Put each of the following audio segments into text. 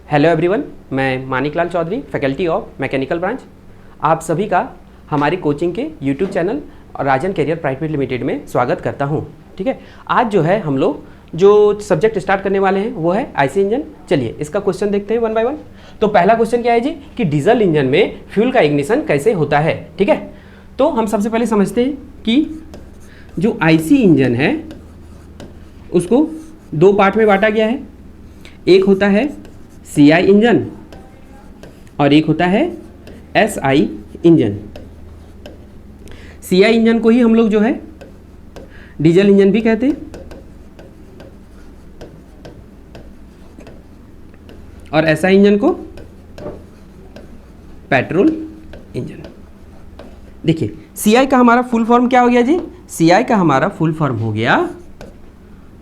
Hello everyone, मैं Maniklal Chaudhary, faculty of mechanical branch. आप सभी का हमारी कोचिंग के यूट्यूब चैनल और राजन कैरियर प्राइवेट लिमिटेड में स्वागत करता हूं। ठीक है, आज जो है हम लोग जो सब्जेक्ट स्टार्ट करने वाले हैं वो है आईसी इंजन। चलिए इसका क्वेश्चन देखते हैं वन बाय वन। तो पहला क्वेश्चन क्या है जी कि डीजल इंजन में फ्यूल का इग्निशन कैसे होता है। ठीक है, तो हम सबसे पहले समझते हैं कि जो आईसी इंजन है उसको दो पार्ट में बांटा गया है। एक होता है सीआई इंजन और एक होता है एसआई इंजन। सीआई इंजन को ही हम लोग जो है डीजल इंजन भी कहते हैं और एसआई इंजन को पेट्रोल इंजन। देखिए सीआई का हमारा फुल फॉर्म क्या हो गया जी? सीआई का हमारा फुल फॉर्म हो गया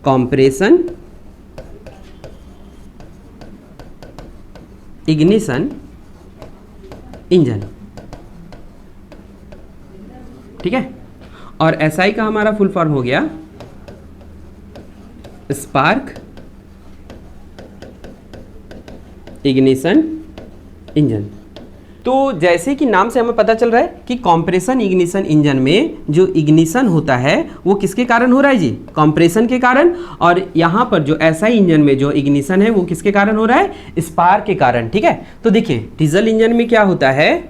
कॉम्प्रेशन इग्निशन इंजन। ठीक है, और एसआई का हमारा फुल फॉर्म हो गया स्पार्क इग्निशन इंजन। तो जैसे कि नाम से हमें पता चल रहा है कि कॉम्प्रेशन इग्निशन इंजन में जो इग्निशन होता है वो किसके कारण हो रहा है जी? कॉम्प्रेशन के कारण। और यहाँ पर जो एसआई इंजन में जो इग्निशन है वो किसके कारण हो रहा है? स्पार्क के कारण। ठीक है, तो देखिए डीजल इंजन में क्या होता है,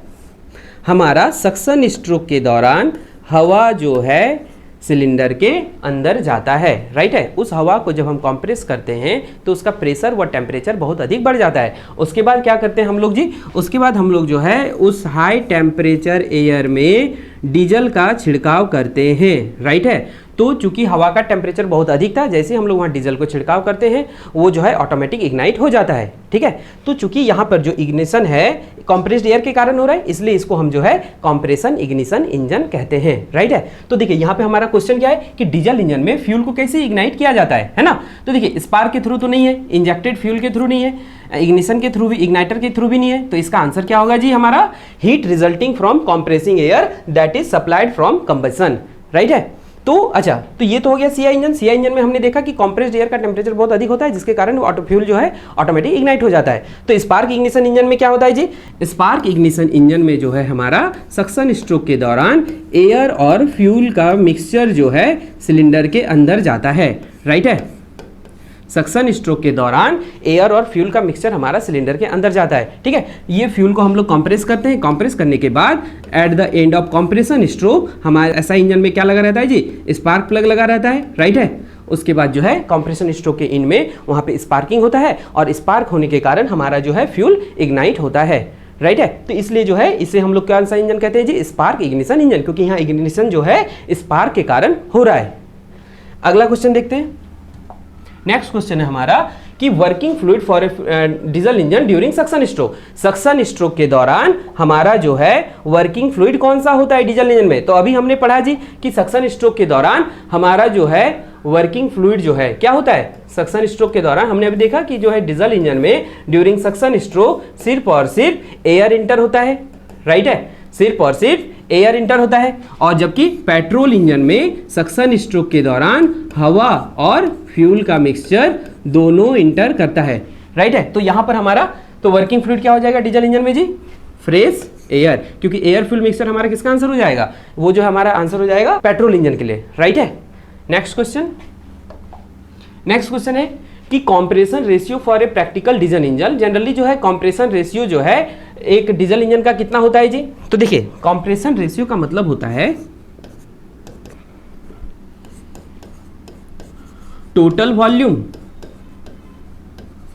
हमारा सक्शन स्ट्रोक के दौरान हवा जो है सिलेंडर के अंदर जाता है। राइट है, उस हवा को जब हम कंप्रेस करते हैं तो उसका प्रेशर व टेम्परेचर बहुत अधिक बढ़ जाता है। उसके बाद क्या करते हैं हम लोग जी? उसके बाद हम लोग जो है उस हाई टेम्परेचर एयर में डीजल का छिड़काव करते हैं। राइट है, तो चूंकि हवा का टेम्परेचर बहुत अधिक था, जैसे हम लोग वहाँ डीजल को छिड़काव करते हैं वो जो है ऑटोमेटिक इग्नाइट हो जाता है। ठीक है, तो चूंकि यहाँ पर जो इग्निशन है कंप्रेस्ड एयर के कारण हो रहा है, इसलिए इसको हम जो है कॉम्प्रेशन इग्निशन इंजन कहते हैं। राइट है, तो देखिए यहाँ पे हमारा क्वेश्चन क्या है कि डीजल इंजन में फ्यूल को कैसे इग्नाइट किया जाता है ना? तो देखिए स्पार्क के थ्रू तो नहीं है, इंजेक्टेड फ्यूल के थ्रू नहीं है, इग्निशन के थ्रू भी, इग्नाइटर के थ्रू भी नहीं है। तो इसका आंसर क्या होगा जी हमारा? Heat resulting from compressing air that is supplied from combustion. Right है, तो अच्छा, तो ये तो हो गया सीआई इंजन। सीआई इंजन में हमने देखा कि कंप्रेस्ड एयर का टेम्परेचर बहुत अधिक होता है जिसके कारण ऑटो फ्यूल जो है ऑटोमेटिक इग्नाइट हो जाता है। तो स्पार्क इग्निशन इंजन में क्या होता है जी? स्पार्क इग्निशन इंजन में जो है हमारा सक्शन स्ट्रोक के दौरान एयर और फ्यूल का मिक्सचर जो है सिलेंडर के अंदर जाता है। राइट है, सक्शन स्ट्रोक के दौरान एयर और फ्यूल का मिक्सचर हमारा सिलेंडर के अंदर जाता है। ठीक है, ये फ्यूल को हम लोग कंप्रेस करते हैं। कंप्रेस करने के बाद at the end of compression stroke हमारे ऐसा इंजन में क्या लगा रहता है जी? स्पार्क प्लग लगा रहता है। राइट है, उसके बाद जो है कंप्रेशन स्ट्रोक के इन में वहाँ पे स्पार्किंग होता है और स्पार्क होने के कारण हमारा जो है फ्यूल इग्नाइट होता है। राइट है, तो इसलिए जो है इसे हम लोग कौन सा इंजन कहते हैं जी? स्पार्क इग्निशन इंजन, क्योंकि यहाँ इग्निशन जो है स्पार्क के कारण हो रहा है। अगला क्वेश्चन देखते हैं। नेक्स्ट क्वेश्चन है हमारा कि working fluid for diesel engine during suction stroke. Suction stroke के दौरान हमारा जो है वर्किंग फ्लूइड कौन सा होता है डीजल इंजन में? तो अभी हमने पढ़ा जी कि सक्शन स्ट्रोक के दौरान हमारा जो है वर्किंग फ्लूइड जो है क्या होता है? सक्शन स्ट्रोक के दौरान हमने अभी देखा कि जो है डीजल इंजन में ड्यूरिंग सक्शन स्ट्रोक सिर्फ और सिर्फ एयर इंटर होता है। राइट है, सिर्फ और सिर्फ एयर इंटर होता है। और जबकि पेट्रोल इंजन में सक्शन स्ट्रोक के दौरान हवा और फ्यूल का मिक्सचर दोनों इंटर करता है। राइट है, तो यहां पर हमारा तो वर्किंग फ्लूइड क्या हो जाएगा डीजल इंजन में जी? फ्रेश एयर, क्योंकि एयर फ्यूल मिक्सचर हमारा किसका आंसर हो जाएगा? वो जो हमारा आंसर हो जाएगा पेट्रोल इंजन के लिए। राइट है, नेक्स्ट क्वेश्चन। नेक्स्ट क्वेश्चन है कि compression ratio for a practical diesel engine. Generally जो है कॉम्प्रेशन रेशियो जो है एक डीजल इंजन का कितना होता है जी? तो देखिए कॉम्प्रेशन रेशियो का मतलब होता है total volume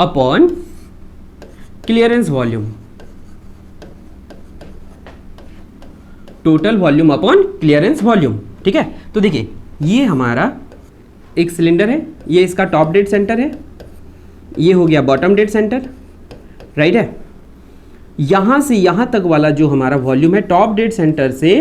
upon clearance volume. Total volume upon clearance volume. ठीक है, तो देखिए ये हमारा एक सिलेंडर है, ये इसका टॉप डेड सेंटर है, ये हो गया बॉटम डेड सेंटर। राइट है, यहां से यहां तक वाला जो हमारा वॉल्यूम है टॉप डेड सेंटर से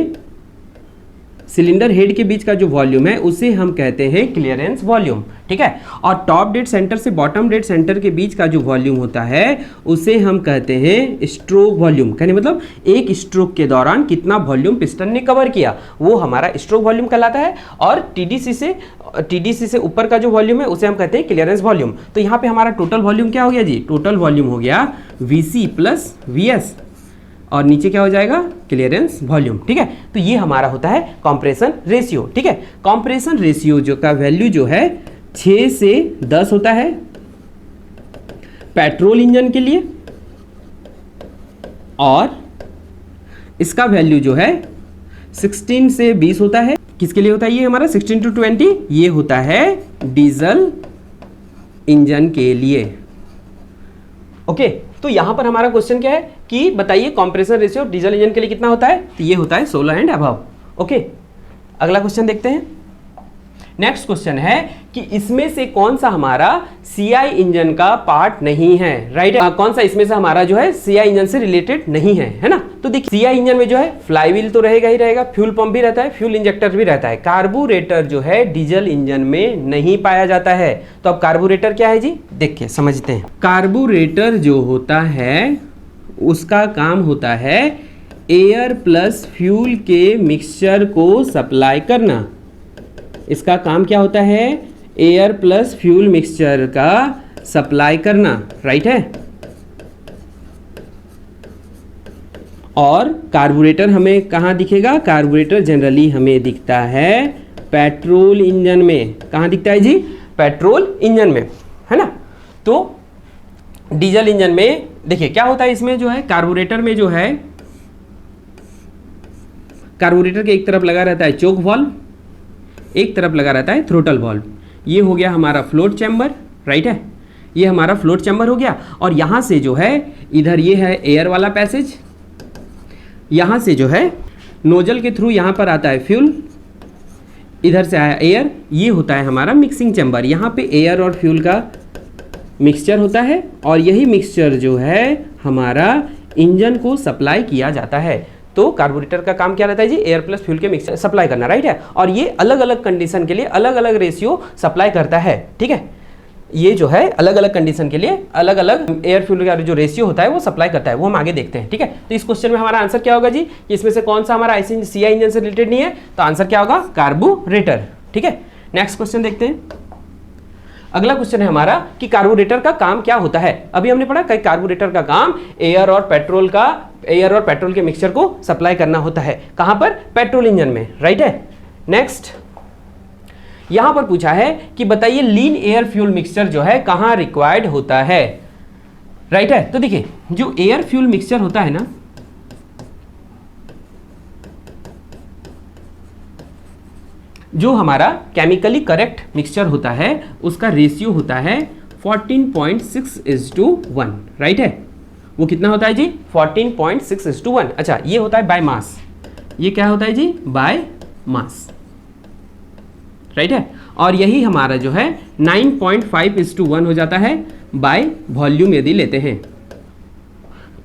सिलेंडर हेड के बीच का जो वॉल्यूम है उसे हम कहते हैं क्लियरेंस वॉल्यूम, ठीक है। और टॉप डेड सेंटर से बॉटम डेड सेंटर के बीच का जो वॉल्यूम होता है उसे हम कहते हैं स्ट्रोक वॉल्यूम। कहने मतलब एक स्ट्रोक के दौरान कितना वॉल्यूम पिस्टन ने कवर किया वो हमारा स्ट्रोक वॉल्यूम कहलाता है। और टीडीसी से ऊपर का जो वॉल्यूम है उसे हम कहते हैं क्लियरेंस वॉल्यूम। तो यहाँ पे हमारा टोटल वॉल्यूम क्या हो गया जी? टोटल वॉल्यूम हो गया वीसी प्लस वीएस और नीचे क्या हो जाएगा? क्लियरेंस वॉल्यूम, ठीक है। तो ये हमारा होता है कंप्रेशन रेशियो, ठीक है। कंप्रेशन रेशियो जो का वैल्यू जो है 6 से 10 होता है पेट्रोल इंजन के लिए, और इसका वैल्यू जो है 16 से 20 होता है। किसके लिए होता है ये हमारा? 16 to 20 ये होता है डीजल इंजन के लिए। ओके, तो यहां पर हमारा क्वेश्चन क्या है कि बताइए कंप्रेसर रेशियो डीजल इंजन के लिए कितना होता है? तो ये होता है 16 एंड अबव। ओके, अगला क्वेश्चन देखते हैं। नेक्स्ट क्वेश्चन है कि इसमें से कौन सा हमारा सीआई इंजन का पार्ट नहीं है, राइट? कौन सा इसमें से हमारा जो है सीआई इंजन से रिलेटेड नहीं है ना? तो देखिए सीआई इंजन में जो है फ्लाईव्हील तो रहेगा ही रहेगा, फ्यूल पंप भी रहता है, फ्यूल इंजेक्टर भी रहता है। कार्बोरेटर जो है डीजल इंजन में नहीं पाया जाता है। तो अब कार्बोरेटर क्या है जी? देखिए समझते हैं। कार्बोरेटर जो होता है उसका काम होता है एयर प्लस फ्यूल के मिक्सचर को सप्लाई करना। इसका काम क्या होता है? एयर प्लस फ्यूल मिक्सचर का सप्लाई करना, राइट है। और कार्बोरेटर हमें कहाँ दिखेगा? कार्बोरेटर जनरली हमें दिखता है पेट्रोल इंजन में। कहाँ दिखता है जी? पेट्रोल इंजन में, है ना। तो डीजल इंजन में देखिए क्या होता है, इसमें जो है कार्बोरेटर में जो है कार्बोरेटर के एक तरफ लगा रहता है चोक वाल्व, एक तरफ लगा रहता है थ्रोटल वाल्व। ये हो गया हमारा फ्लोट चैम्बर, राइट है। ये हमारा फ्लोट चैम्बर हो गया। और यहाँ से जो है इधर ये है एयर वाला पैसेज, यहाँ से जो है नोजल के थ्रू यहाँ पर आता है फ्यूल, इधर से आया एयर। ये होता है हमारा मिक्सिंग चैम्बर। यहाँ पे एयर और फ्यूल का मिक्सचर होता है और यही मिक्सचर जो है हमारा इंजन को सप्लाई किया जाता है। तो कार्बोरेटर का काम क्या रहता है जी? एयर प्लस फ्यूल के मिक्सचर सप्लाई करना, राइट है। और ये अलग अलग कंडीशन के लिए अलग अलग रेशियो सप्लाई करता है, ठीक है। ये जो है अलग अलग कंडीशन के लिए अलग अलग एयर फ्यूल का जो रेशियो होता है वो सप्लाई करता है, वो हम आगे देखते हैं, ठीक है। तो इस क्वेश्चन में हमारा आंसर क्या होगा जी? कि इसमें से कौन सा हमारा सीआई इंजन से रिलेटेड नहीं है? तो आंसर क्या होगा? कार्बोरेटर, ठीक है। नेक्स्ट क्वेश्चन देखते हैं। अगला क्वेश्चन है हमारा कि कार्बोरेटर का काम क्या होता है। अभी हमने पढ़ा कि कार्बोरेटर का काम एयर और पेट्रोल के मिक्सचर को सप्लाई करना होता है। कहां पर? पेट्रोल इंजन में, राइट है। नेक्स्ट यहां पर पूछा है कि बताइए लीन एयर फ्यूल मिक्सचर जो है कहां रिक्वायर्ड होता है, राइट है। तो देखिए जो एयर फ्यूल मिक्सचर होता है ना, जो हमारा केमिकली करेक्ट मिक्सचर होता है उसका रेशियो होता है 14.6:1, राइट है। वो कितना होता है जी? 14.6:1। अच्छा, ये होता है बाय मास। ये क्या होता है जी? बाय मास, राइट है। और यही हमारा जो है 9.5:1 हो जाता है बाय वॉल्यूम यदि लेते हैं।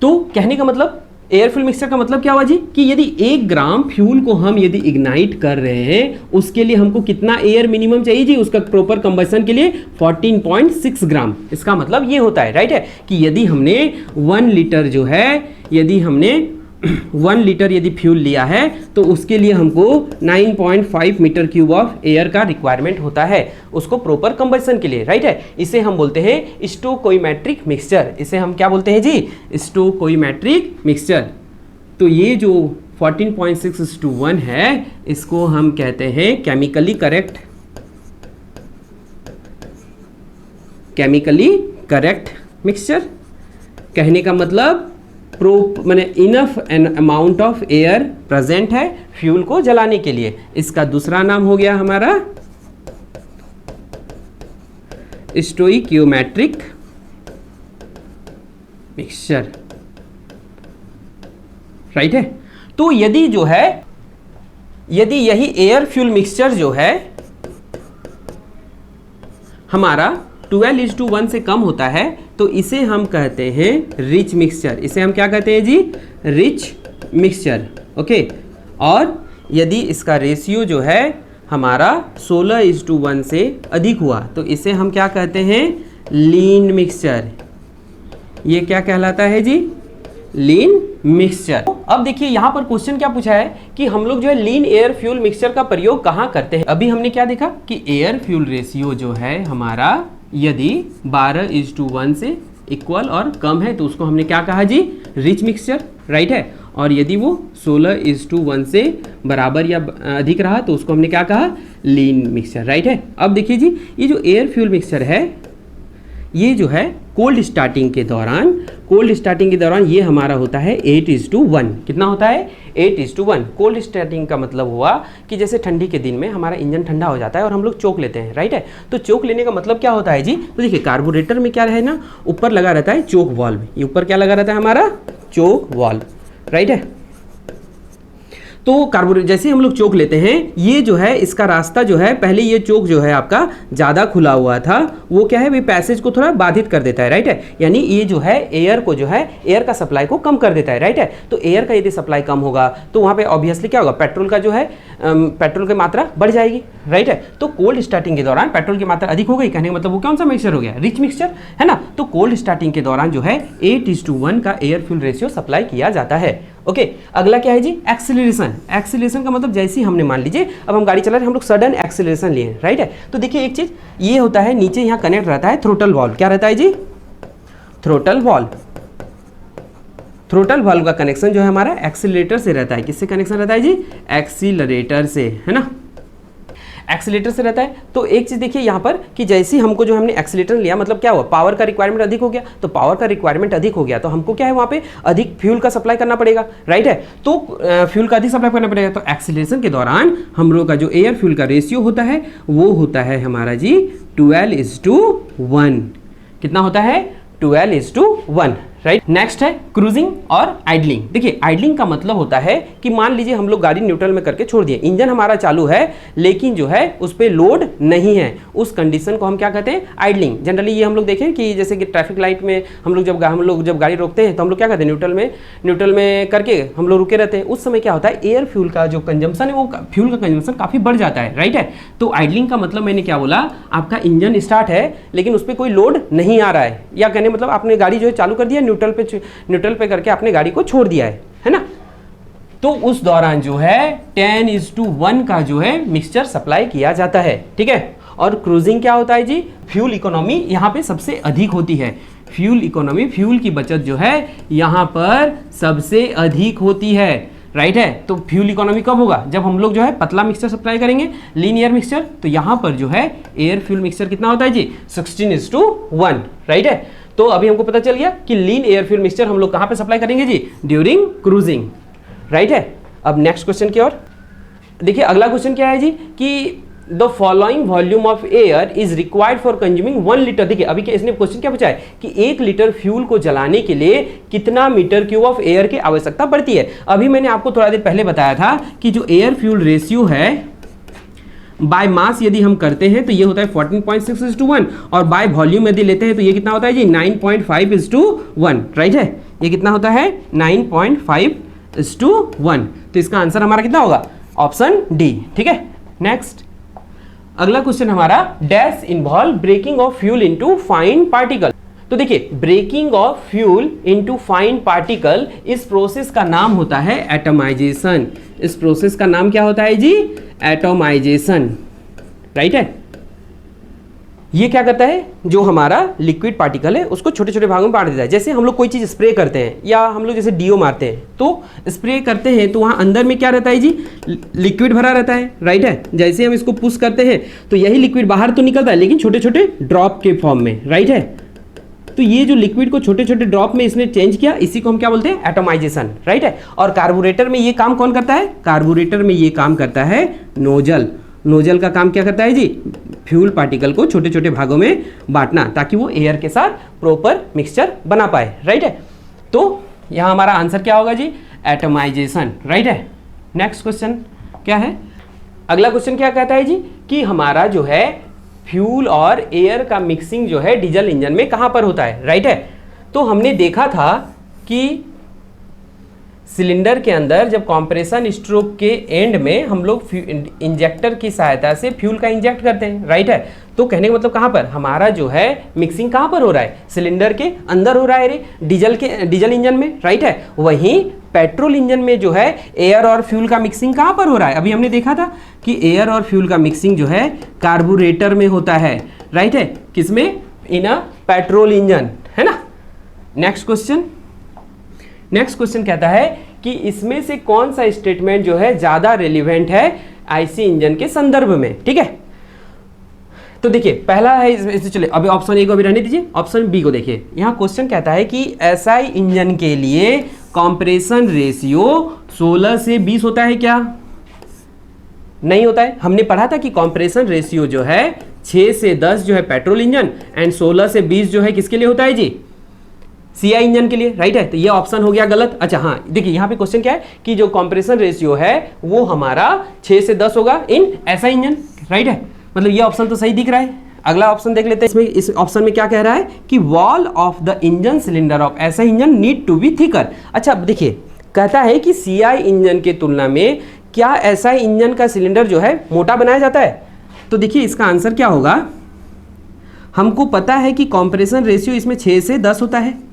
तो कहने का मतलब एयर फ्यूल मिक्सचर का मतलब क्या हुआ जी? कि यदि 1 ग्राम फ्यूल को हम यदि इग्नाइट कर रहे हैं उसके लिए हमको कितना एयर मिनिमम चाहिए जी? उसका प्रॉपर कंबशन के लिए 14.6 ग्राम। इसका मतलब ये होता है, राइट है, कि यदि हमने 1 लीटर जो है, यदि हमने 1 लीटर यदि फ्यूल लिया है तो उसके लिए हमको 9.5 मीटर क्यूब ऑफ एयर का रिक्वायरमेंट होता है उसको प्रॉपर कंबशन के लिए, राइट है। इसे हम बोलते हैं स्टोकोइमेट्रिक मिक्सचर। इसे हम क्या बोलते हैं जी? स्टोकोइमेट्रिक मिक्सचर। तो ये जो 14.6:1 है इसको हम कहते हैं केमिकली करेक्ट मिक्सचर। कहने का मतलब माने enough an amount of air present है फ्यूल को जलाने के लिए। इसका दूसरा नाम हो गया हमारा स्टोइकियोमेट्रिक मिक्सचर, राइट है। तो यदि जो है यदि यही एयर फ्यूल मिक्सचर जो है हमारा 12:1 से कम होता है तो इसे हम कहते हैं रिच मिक्सचर। इसे हम क्या कहते हैं जी? Rich mixture, okay. और यदि इसका रेशियो जो है हमारा 16:1 से अधिक हुआ तो इसे हम क्या कहते हैं, लीन मिक्सचर। ये क्या कहलाता है जी, लीन मिक्सचर। अब देखिए यहाँ पर क्वेश्चन क्या पूछा है कि हम लोग जो है लीन एयर फ्यूल मिक्सचर का प्रयोग कहाँ करते हैं। अभी हमने क्या देखा कि एयर फ्यूल रेशियो जो है हमारा यदि 12:1 से इक्वल और कम है तो उसको हमने क्या कहा जी, रिच मिक्सचर, राइट है। और यदि वो 16:1 से बराबर या अधिक रहा तो उसको हमने क्या कहा, लीन मिक्सचर, राइट है। अब देखिए जी, ये जो एयर फ्यूल मिक्सचर है ये जो है कोल्ड स्टार्टिंग के दौरान ये हमारा होता है 8:1। कितना होता है, 8:1। कोल्ड स्टार्टिंग का मतलब हुआ कि जैसे ठंडी के दिन में हमारा इंजन ठंडा हो जाता है और हम लोग चोक लेते हैं, राइट है। तो चोक लेने का मतलब क्या होता है जी, तो देखिए कार्बोरेटर में क्या है ना, ऊपर लगा रहता है चोक वाल्व। ये ऊपर क्या लगा रहता है हमारा, चोक वाल्व, राइट है। तो कार्बोरेटर जैसे हम लोग चोक लेते हैं, ये जो है इसका रास्ता जो है, पहले ये चोक जो है आपका ज़्यादा खुला हुआ था, वो क्या है, पैसेज को थोड़ा बाधित कर देता है, राइट है। यानी ये जो है एयर को जो है एयर का सप्लाई को कम कर देता है, राइट है। तो एयर का यदि सप्लाई कम होगा तो वहाँ पे ऑब्वियसली क्या होगा, पेट्रोल का जो है पेट्रोल की मात्रा बढ़ जाएगी, राइट है। तो कोल्ड स्टार्टिंग के दौरान पेट्रोल की मात्रा अधिक हो गई, कहने का मतलब वो कौन सा मिक्सचर हो गया, रिच मिक्सचर, है ना। तो कोल्ड स्टार्टिंग के दौरान जो है 8:1 का एयर फ्यूल रेशियो सप्लाई किया जाता है। ओके, अगला क्या है जी, एक्सीलरेशन। एक्सीलरेशन का मतलब जैसे ही हमने मान लीजिए अब हम गाड़ी चला रहे हैं, हम लोग सडन एक्सीलरेशन लिए, राइट है। तो देखिए एक चीज ये होता है, नीचे यहाँ कनेक्ट रहता है थ्रोटल वाल्व। क्या रहता है जी, थ्रोटल वाल्व। थ्रोटल वाल्व का कनेक्शन जो है हमारा एक्सीलरेटर से रहता है। किससे कनेक्शन रहता है जी, एक्सीलरेटर से, है ना, एक्सीलेटर से रहता है। तो एक चीज देखिए यहाँ पर कि जैसे हमको जो हमने एक्सीलेटर लिया, मतलब क्या हुआ, पावर का रिक्वायरमेंट अधिक हो गया। तो पावर का रिक्वायरमेंट अधिक हो गया तो हमको क्या है, वहाँ पे अधिक फ्यूल का सप्लाई करना पड़ेगा, राइट है। तो फ्यूल का अधिक सप्लाई करना पड़ेगा। तो एक्सीलरेशन के दौरान हम लोग का जो एयर फ्यूल का रेशियो होता है वो होता है हमारा जी 12:1। कितना होता है, 12:1, राइट। नेक्स्ट है क्रूजिंग और आइडलिंग। देखिए आइडलिंग का मतलब होता है कि मान लीजिए हम लोग गाड़ी न्यूट्रल में करके छोड़ दिए, इंजन हमारा चालू है लेकिन जो है उस पर लोड नहीं है, उस कंडीशन को हम क्या कहते हैं, आइडलिंग। जनरली ये हम लोग देखें कि जैसे कि ट्रैफिक लाइट में हम लोग जब गाड़ी रोकते हैं तो हम लोग क्या कहते हैं, न्यूट्रल में करके हम लोग रुके रहते हैं। उस समय क्या होता है, एयर फ्यूल का जो कंजम्पशन है वो फ्यूल का कंजम्पशन काफ़ी बढ़ जाता है, राइट है। तो आइडलिंग का मतलब मैंने क्या बोला, आपका इंजन स्टार्ट है लेकिन उस पर कोई लोड नहीं आ रहा है, या कहने मतलब आपने गाड़ी जो है चालू कर दिया, न्यूट्रल पे करके आपने गाड़ी को छोड़ दिया है ना। तो उस दौरान जो है 10:1 का जो है मिक्सचर सप्लाई किया जाता है, ठीक है। और क्रूजिंग क्या होता है जी, फ्यूल इकोनॉमी यहाँ पे सबसे अधिक होती है। फ्यूल इकोनॉमी, फ्यूल की बचत जो है यहाँ पर सबसे अधिक होती है, राइट है। तो फ्यूल इकोनॉमी कब होगा, जब हम लोग जो है पतला मिक्सचर सप्लाई करेंगे, लीन एयर मिक्सचर। तो यहाँ पर जो है एयर फ्यूल मिक्सचर कितना होता है जी, 16:1, राइट है। तो अभी हमको पता चल गया कि लीन एयर फ्यूल मिक्सचर हम लोग कहाँ पे सप्लाई करेंगे जी, ड्यूरिंग क्रूजिंग, राइट है। अब नेक्स्ट क्वेश्चन की ओर देखिए, अगला क्वेश्चन क्या है जी कि the following volume of air is required for consuming 1 litre. देखिए अभी इसने क्वेश्चन क्या पूछा है कि 1 लीटर फ्यूल को जलाने के लिए कितना मीटर क्यूब ऑफ एयर की आवश्यकता पड़ती है। अभी मैंने आपको थोड़ा देर पहले बताया था कि जो एयर फ्यूल रेशियो है बाय मास यदि हम करते हैं तो ये होता है 14.6:1, और बाय वॉल्यूम यदि लेते हैं तो ये कितना होता है जी 9.5:1, राइट है। ये कितना होता है 9.5:1। तो इसका आंसर हमारा कितना होगा, ऑप्शन डी, ठीक है। नेक्स्ट अगला क्वेश्चन हमारा, dash involve breaking of fuel into fine particle. तो देखिए breaking of fuel into fine particle, इस प्रोसेस का नाम होता है एटमाइजेशन। इस प्रोसेस का नाम क्या होता है जी, एटमाइजेशन, राइट है। ये क्या करता है, जो हमारा लिक्विड पार्टिकल है उसको छोटे छोटे भागों में बांट देता है। जैसे हम लोग कोई चीज़ स्प्रे करते हैं या हम लोग जैसे डीओ मारते हैं, तो स्प्रे करते हैं तो वहाँ अंदर में क्या रहता है जी, लिक्विड भरा रहता है, राइट है। जैसे हम इसको पुश करते हैं तो यही लिक्विड बाहर तो निकलता है लेकिन छोटे छोटे ड्रॉप के फॉर्म में, राइट है। तो ये जो लिक्विड को छोटे छोटे ड्रॉप में इसने चेंज किया, इसी को हम क्या बोलते हैं, एटमाइजेशन, राइट है। और कार्बोरेटर में ये काम कौन करता है, कार्बोरेटर में ये काम करता है नोजल। नोजल का काम क्या करता है जी, फ्यूल पार्टिकल को छोटे छोटे भागों में बांटना ताकि वो एयर के साथ प्रॉपर मिक्सचर बना पाए, राइट है। तो यहाँ हमारा आंसर क्या होगा जी, एटमाइजेशन, राइट है। नेक्स्ट क्वेश्चन क्या है, अगला क्वेश्चन क्या कहता है जी कि हमारा जो है फ्यूल और एयर का मिक्सिंग जो है डीजल इंजन में कहाँ पर होता है, राइट है। तो हमने देखा था कि सिलेंडर के अंदर जब कंप्रेशन स्ट्रोक के एंड में हम लोग इंजेक्टर की सहायता से फ्यूल का इंजेक्ट करते हैं, राइट है। तो कहने का मतलब कहाँ पर हमारा जो है मिक्सिंग कहाँ पर हो रहा है, सिलेंडर के अंदर हो रहा है रे, डीजल इंजन में, राइट है। वहीं पेट्रोल इंजन में जो है एयर और फ्यूल का मिक्सिंग कहाँ पर हो रहा है, अभी हमने देखा था कि एयर और फ्यूल का मिक्सिंग जो है कार्बोरेटर में होता है, राइट है। किसमें, इन अ पेट्रोल इंजन, है ना। नेक्स्ट क्वेश्चन कहता है कि इसमें से कौन सा स्टेटमेंट जो है ज्यादा रेलिवेंट है आईसी इंजन के संदर्भ में, ठीक है। तो देखिए पहला है इससे चले, अभी ऑप्शन ए को अभी रहने दीजिए, ऑप्शन बी को देखिए। यहां क्वेश्चन कहता है कि एसआई इंजन के लिए कंप्रेशन रेशियो 16 से 20 होता है क्या, नहीं होता है। हमने पढ़ा था कि कंप्रेशन रेशियो जो है 6 से 10 जो है पेट्रोल इंजन एंड 16 से 20 जो है किसके लिए होता है जी, सीआई इंजन के लिए, राइट है। तो ये ऑप्शन हो गया गलत। अच्छा हाँ देखिए यहाँ पे क्वेश्चन क्या है कि जो कंप्रेशन रेशियो है वो हमारा 6 से 10 होगा इन एसआई इंजन, राइट है। मतलब ये ऑप्शन तो सही दिख रहा है। अगला ऑप्शन देख लेते हैं, इसमें इस ऑप्शन में क्या कह रहा है कि wall of the engine cylinder of S I engine need to be thicker. अच्छा देखिए कहता है कि सीआई इंजन के तुलना में क्या एसआई इंजन का सिलेंडर जो है मोटा बनाया जाता है। तो देखिए इसका आंसर क्या होगा, हमको पता है कि कंप्रेशन रेशियो इसमें 6 से 10 होता है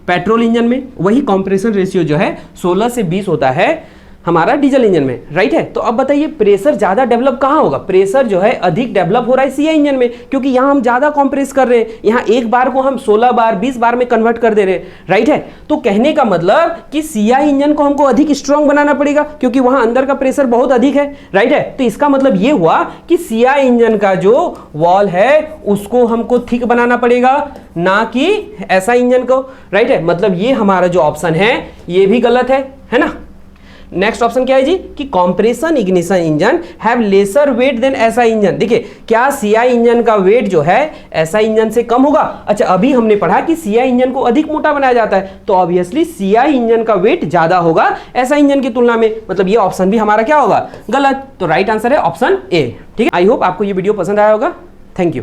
पेट्रोल इंजन में, वही कंप्रेशन रेशियो जो है 16 से 20 होता है हमारा डीजल इंजन में, राइट है। तो अब बताइए प्रेशर ज्यादा डेवलप कहाँ होगा, प्रेशर जो है अधिक डेवलप हो रहा है सीआई इंजन में, क्योंकि यहाँ हम ज्यादा कंप्रेस कर रहे हैं, यहाँ एक बार को हम 16 बार 20 बार में कन्वर्ट कर दे रहे हैं, राइट है। तो कहने का मतलब कि सीआई इंजन को हमको अधिक स्ट्रांग बनाना पड़ेगा क्योंकि वहां अंदर का प्रेशर बहुत अधिक है, राइट है। तो इसका मतलब ये हुआ कि सीआई इंजन का जो वॉल है उसको हमको थिक बनाना पड़ेगा, ना कि ऐसा इंजन को, राइट है। मतलब ये हमारा जो ऑप्शन है ये भी गलत है ना। नेक्स्ट ऑप्शन क्या है जी कि compression ignition engine have lesser weight than S I engine. देखिए क्या सीआई इंजन का वेट जो है एसआई इंजन से कम होगा। अच्छा अभी हमने पढ़ा कि सीआई इंजन को अधिक मोटा बनाया जाता है, तो ऑब्वियसली सीआई इंजन का वेट ज्यादा होगा एसआई इंजन की तुलना में। मतलब ये ऑप्शन भी हमारा क्या होगा, गलत। तो राइट आंसर है ऑप्शन ए, ठीक है। आई होप आपको ये वीडियो पसंद आया होगा। Thank you.